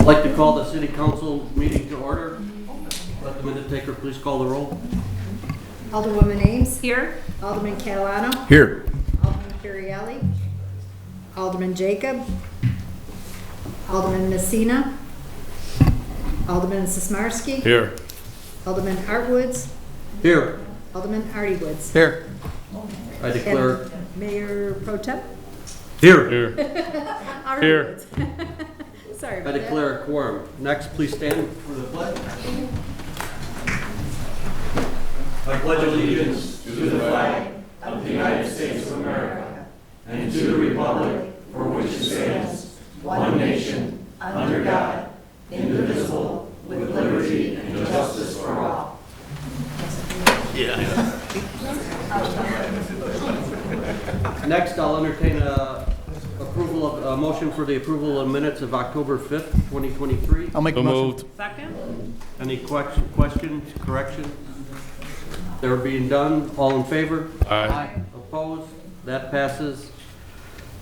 I'd like to call the city council meeting to order. Let the minute taker please call the roll. Alderwoman Ames. Here. Alderman Catalano. Here. Alderman Currielli. Alderman Jacob. Alderman Messina. Alderman Sismarski. Here. Alderman Artwoods. Here. Alderman Artie Woods. Here. I declare. And Mayor Pro Tem. Here. Here. Artie Here. Woods. Sorry I about that. declare a quorum. Next, please stand for the pledge. I pledge allegiance to the flag of the United States of America and to the republic for which it stands, one nation, under God, indivisible, with liberty and justice for all. Next, I'll entertain a motion for the approval of minutes of October 5th, 2023. I'll make the motion. Second. Any questions, corrections? They're being done. All in favor? Aye. Opposed? That passes.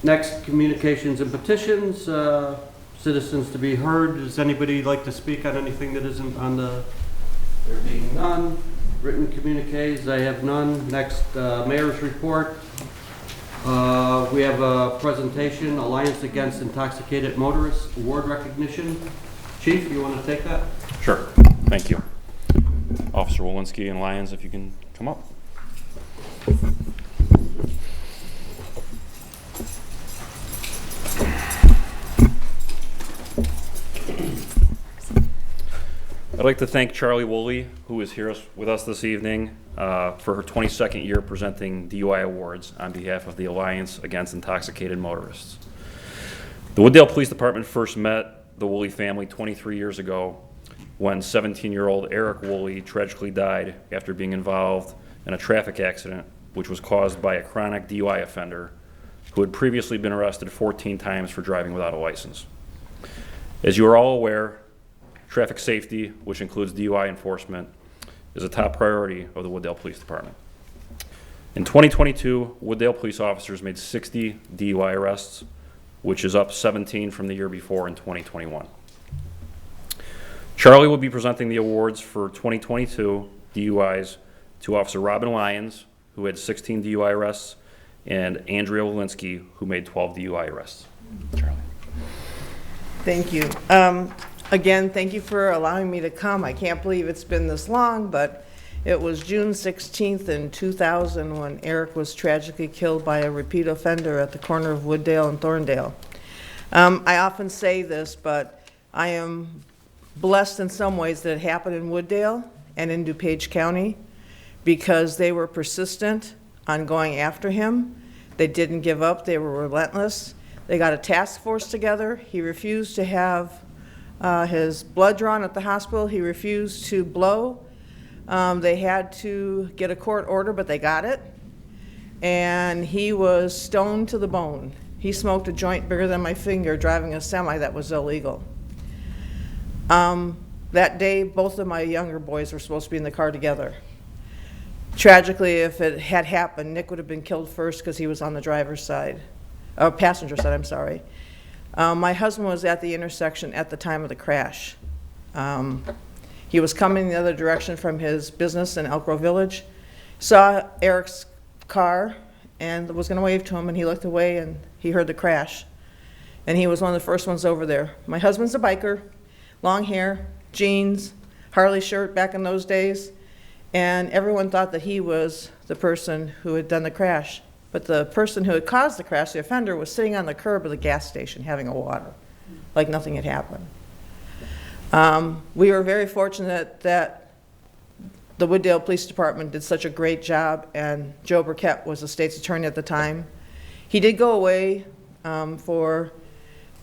Next, communications and petitions. Citizens to be heard. Does anybody like to speak on anything that isn't on the... There being none. Written communiques, I have none. Next, mayor's report. We have a presentation, Alliance Against Intoxicated Motorists, award recognition. Chief, you want to take that? Sure. Thank you. Officer Walensky and Lyons, if you can come up. I'd like to thank Charlie Woolley, who is here with us this evening, for her 22nd year presenting DUI awards on behalf of the Alliance Against Intoxicated Motorists. The Wooddale Police Department first met the Woolley family 23 years ago when 17-year-old Eric Woolley tragically died after being involved in a traffic accident which was caused by a chronic DUI offender who had previously been arrested 14 times for driving without a license. As you are all aware, traffic safety, which includes DUI enforcement, is a top priority of the Wooddale Police Department. In 2022, Wooddale police officers made 60 DUI arrests, which is up 17 from the year before in 2021. Charlie will be presenting the awards for 2022 DUIs to Officer Robin Lyons, who had 16 DUI arrests, and Andrea Walensky, who made 12 DUI arrests. Charlie. Thank you. Again, thank you for allowing me to come. I can't believe it's been this long, but it was June 16th in 2000 when Eric was tragically killed by a repeat offender at the corner of Wooddale and Thorndale. I often say this, but I am blessed in some ways that it happened in Wooddale and in DuPage County because they were persistent on going after him. They didn't give up. They were relentless. They got a task force together. He refused to have his blood drawn at the hospital. He refused to blow. They had to get a court order, but they got it. And he was stoned to the bone. He smoked a joint bigger than my finger driving a semi that was illegal. That day, both of my younger boys were supposed to be in the car together. Tragically, if it had happened, Nick would have been killed first because he was on the driver's side, passenger side, I'm sorry. My husband was at the intersection at the time of the crash. He was coming the other direction from his business in Elk Grove Village, saw Eric's car and was going to wave to him, and he looked away and he heard the crash. And he was one of the first ones over there. My husband's a biker, long hair, jeans, Harley shirt back in those days, and everyone thought that he was the person who had done the crash. But the person who had caused the crash, the offender, was sitting on the curb of the gas station having a water, like nothing had happened. We were very fortunate that the Wooddale Police Department did such a great job, and Joe Burkett was the state's attorney at the time. He did go away for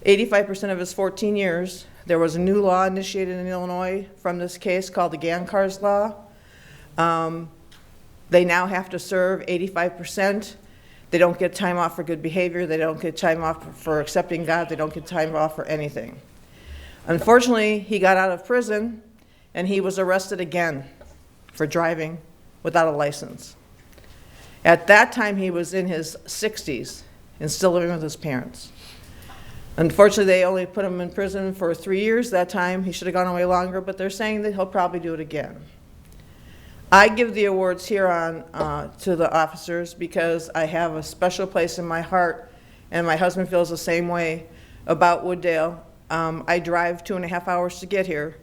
85% of his 14 years. There was a new law initiated in Illinois from this case called the Gancars Law. They now have to serve 85%. They don't get time off for good behavior. They don't get time off for accepting God. They don't get time off for anything. Unfortunately, he got out of prison and he was arrested again for driving without a license. At that time, he was in his 60s and still living with his parents. Unfortunately, they only put him in prison for 3 years that time. He should have gone away longer, but they're saying that he'll probably do it again. I give the awards here on to the officers because I have a special place in my heart, and my husband feels the same way about Wooddale. I drive 2.5 hours to get here,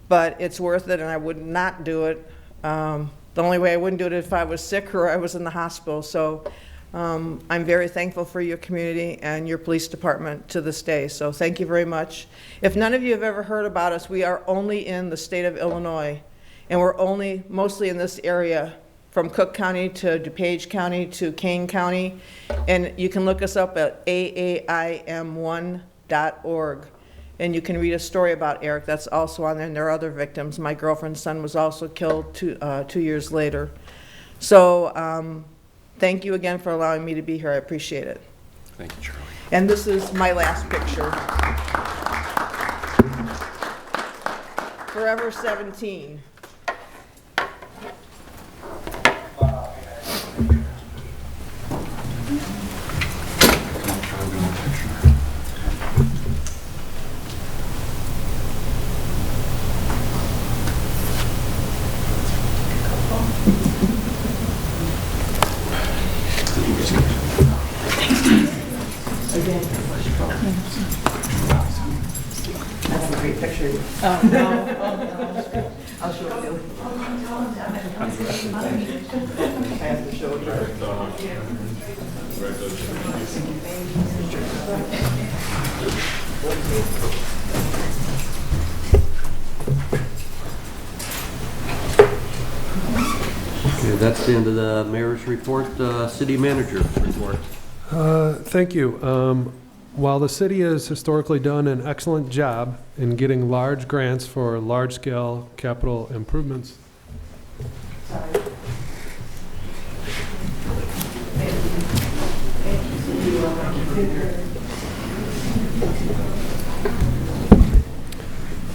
but it's worth it, and I would not do it. The only way I wouldn't do it is if I was sick or I was in the hospital. So I'm very thankful for your community and your police department to this day. So thank you very much. If none of you have ever heard about us, we are only in the state of Illinois, and we're only mostly in this area from Cook County to DuPage County to Kane County. And you can look us up at aaim1.org. And you can read a story about Eric. That's also on there, and there are other victims. My girlfriend's son was also killed 2 years later. So thank you again for allowing me to be here. I appreciate it. Thank you, Charlie. And this is my last picture. Forever 17. That's a great picture. Oh, no. I'll show it you. I have to show it Okay, that's the end of the mayor's report. City manager report. Thank you. While the city has historically done an excellent job in getting large grants for large-scale capital improvements,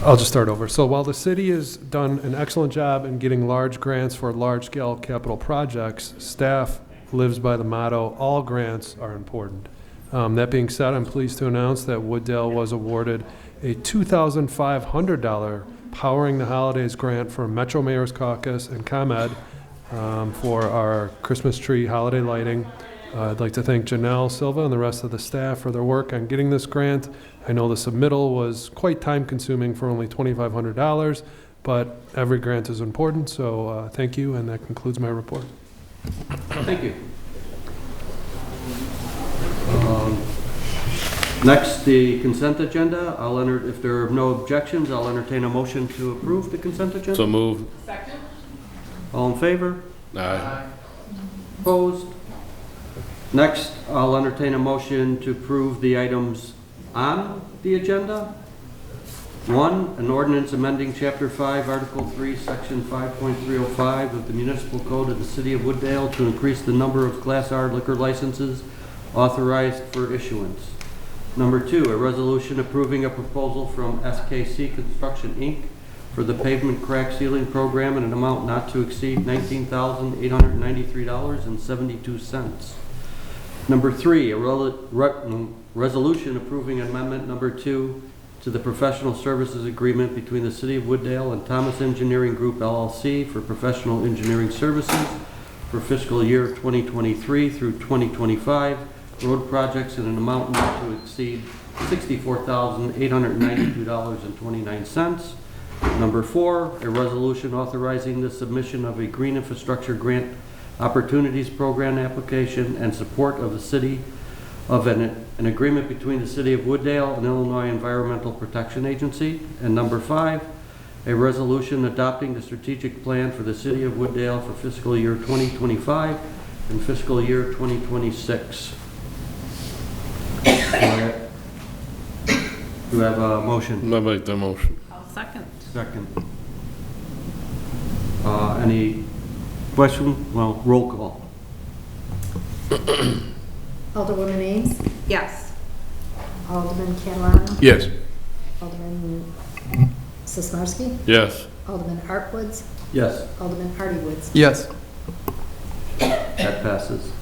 I'll just start over. So while the city has done an excellent job in getting large grants for large-scale capital projects, staff lives by the motto, all grants are important. That being said, I'm pleased to announce that Wooddale was awarded a $2,500 Powering the Holidays grant from Metro Mayor's Caucus and ComEd for our Christmas tree holiday lighting. I'd like to thank Janelle Silva and the rest of the staff for their work on getting this grant. I know the submittal was quite time-consuming for only $2,500, but every grant is important, so thank you, and that concludes my report. Thank you. Next, the consent agenda. If there are no objections, I'll entertain a motion to approve the consent agenda. So move. All in favor? Aye. Opposed? Next, I'll entertain a motion to approve the items on the agenda. 1, an ordinance amending Chapter 5, Article 3, Section 5.305 of the Municipal Code of the City of Wooddale to increase the number of Class R liquor licenses authorized for issuance. Number 2, a resolution approving a proposal from SKC Construction, Inc. for the pavement crack sealing program in an amount not to exceed $19,893.72. Number 3, a resolution approving amendment number 2 to the professional services agreement between the City of Wooddale and Thomas Engineering Group, LLC for professional engineering services for fiscal year 2023 through 2025, road projects in an amount not to exceed $64,892.29. Number 4, a resolution authorizing the submission of a Green Infrastructure Grant Opportunities Program application and support of the city of an agreement between the City of Wooddale and Illinois Environmental Protection Agency. And number 5, a resolution adopting the strategic plan for the City of Wooddale for fiscal year 2025 and fiscal year 2026. Do we have a motion? I make the motion. I'll second. Second. Any question? Well, roll call. Alderwoman Ames. Yes. Alderman Catalano. Yes. Alderman Sosnowski. Yes. Alderman Artwoods. Yes. Alderman Hardy-Woods. Yes. That passes.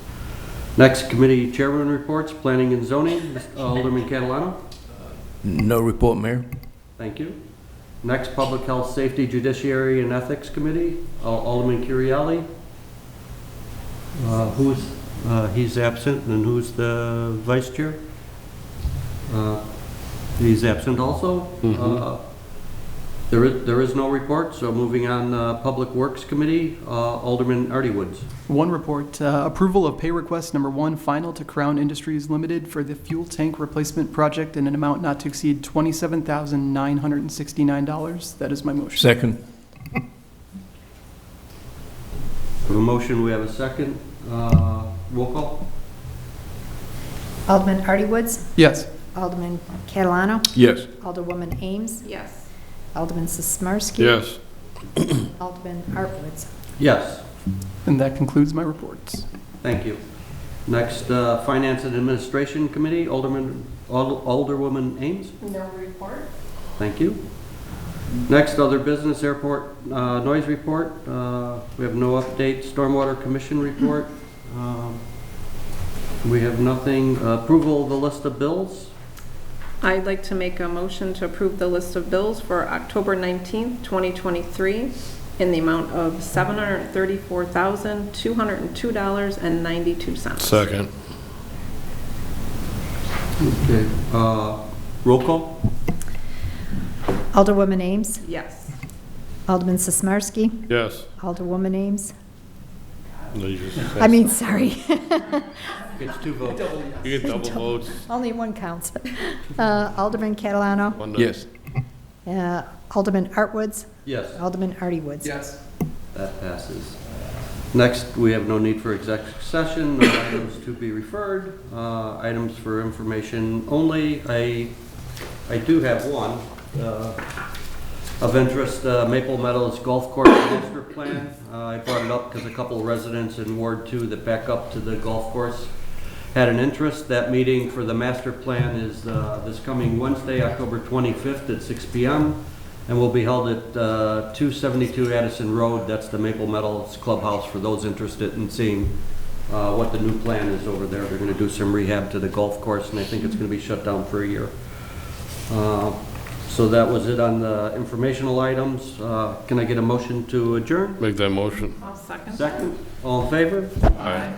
Next, committee chairman reports, planning and zoning. Alderman Catalano. No report, Mayor. Thank you. Next, Public Health, Safety, Judiciary, and Ethics Committee, Alderman Currielli. He's absent, and who's the vice chair? He's absent also. There is no report, so moving on, Public Works Committee, Alderman Artie Woods. One report, approval of pay request number 1, final to Crown Industries Limited for the fuel tank replacement project in an amount not to exceed $27,969. That is my motion. Second. We have a motion, we have a second. Roll call? Alderman Artie Woods, Yes. Alderman Catalano, Yes. Alderwoman Ames, Yes. Alderman Sismarski. Yes. Alderman Artwoods. Yes. And that concludes my reports. Thank you. Next, Finance and Administration Committee, Alderwoman Ames. No report. Thank you. Next, Other Business Airport Noise Report. We have no update. Stormwater Commission Report. We have nothing. Approval of the list of bills. I'd like to make a motion to approve the list of bills for October 19th, 2023 in the amount of $734,202.92. Second. Okay. Roll call? Alderwoman Ames, Yes. Alderman Sismarski, Yes. Alderwoman Ames. I mean, sorry, It's 2 votes. You get double votes. only one counts. Alderman Catalano, Yes. Alderman Artwoods, Yes. Alderman Artie Woods. Yes. That passes. Next, we have no need for executive session, no items to be referred, items for information only. I do have one of interest, Maple Meadows Golf Course Master Plan. I brought it up because a couple of residents in Ward 2 that back up to the golf course had an interest. That meeting for the master plan is this coming Wednesday, October 25th at 6 p.m. and will be held at 272 Addison Road. That's the Maple Meadows Clubhouse for those interested in seeing what the new plan is over there. They're going to do some rehab to the golf course, and I think it's going to be shut down for a year. So that was it on the informational items. Can I get a motion to adjourn? Make that motion. I'll second. Second? All in favor? Aye.